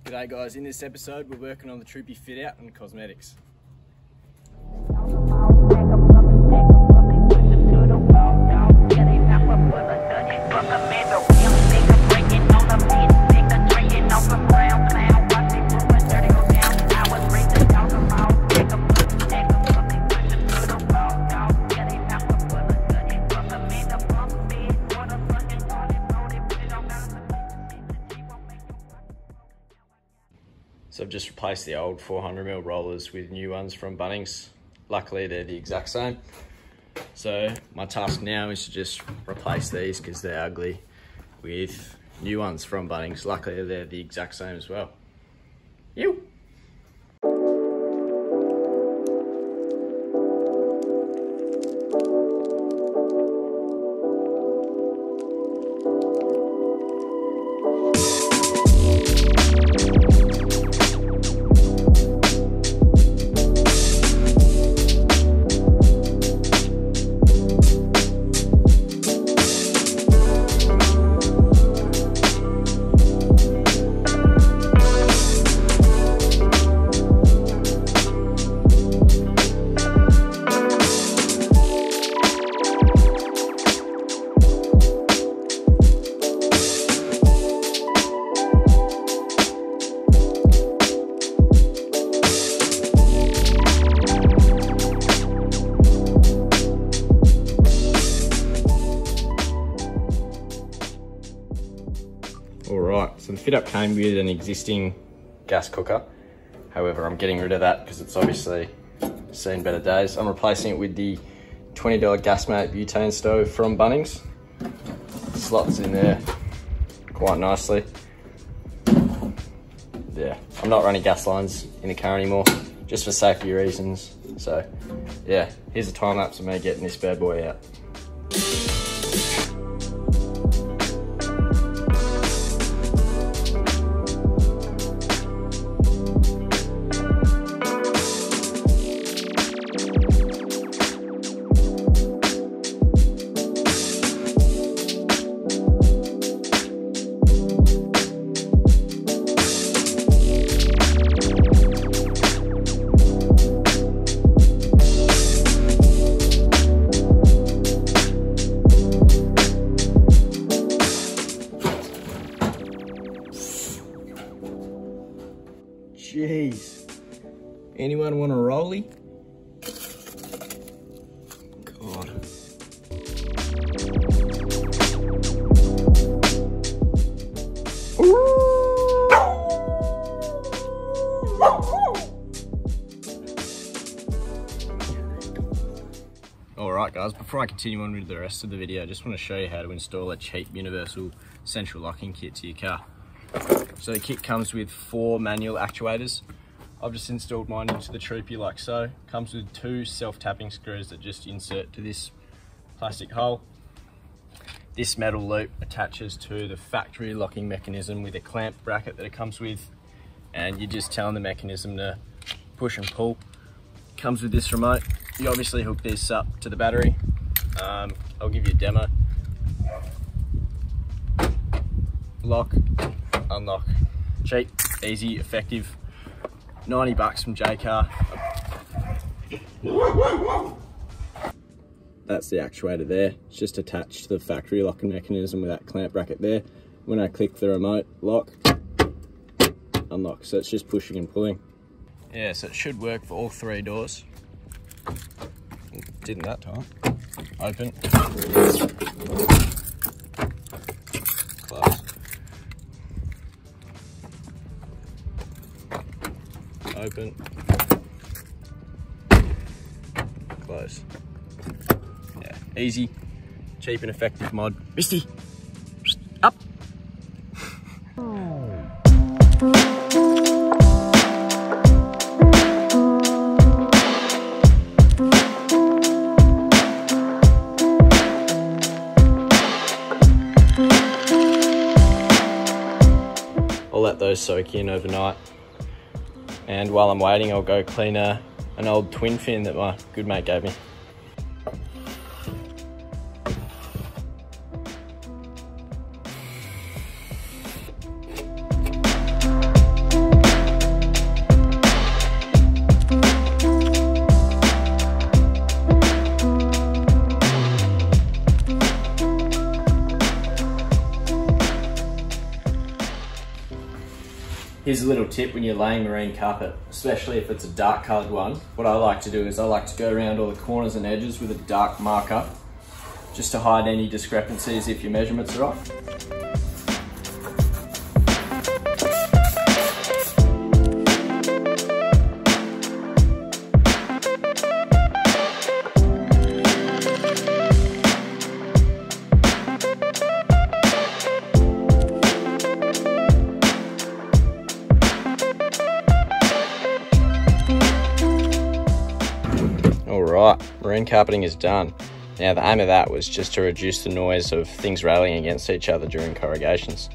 G'day guys, in this episode we're working on the Troopy fit out and cosmetics. So I've just replaced the old 400mm rollers with new ones from Bunnings. Luckily they're the exact same. So my task now is to just replace these because they're ugly with new ones from Bunnings. Luckily they're the exact same as well. Ew. Alright, so the fit up came with an existing gas cooker. However, I'm getting rid of that because it's obviously seen better days. I'm replacing it with the $20 Gasmate butane stove from Bunnings. Slots in there quite nicely. Yeah, I'm not running gas lines in the car anymore, just for safety reasons. So yeah, here's a time lapse of me getting this bad boy out. Jeez. Anyone want a rollie? God. Alright guys, before I continue on with the rest of the video, I just want to show you how to install a cheap universal central locking kit to your car. So the kit comes with 4 manual actuators. I've just installed mine into the Troopy like so. Comes with 2 self-tapping screws that just insert to this plastic hole. This metal loop attaches to the factory locking mechanism with a clamp bracket that it comes with, and you're just telling the mechanism to push and pull. Comes with this remote. You obviously hook this up to the battery. I'll give you a demo. Lock, unlock. Cheap, easy, effective. 90 bucks from J-Car. That's the actuator there. It's just attached to the factory locking mechanism with that clamp bracket there. When I click the remote, lock, unlock. So it's just pushing and pulling. Yeah, so it should work for all 3 doors. Didn't that time. Open. Close. Open. Close. Yeah, easy, cheap and effective mod. Misty, up. I'll let those soak in overnight. And while I'm waiting, I'll go clean an old twin fin that my good mate gave me. Here's a little tip when you're laying marine carpet, especially if it's a dark coloured one. What I like to do is I like to go around all the corners and edges with a dark marker, just to hide any discrepancies if your measurements are off. Alright, marine carpeting is done. Now the aim of that was just to reduce the noise of things rattling against each other during corrugations.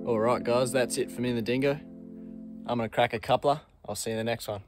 Alright guys, that's it for me and the Dingo. I'm going to crack a coupler. I'll see you in the next one.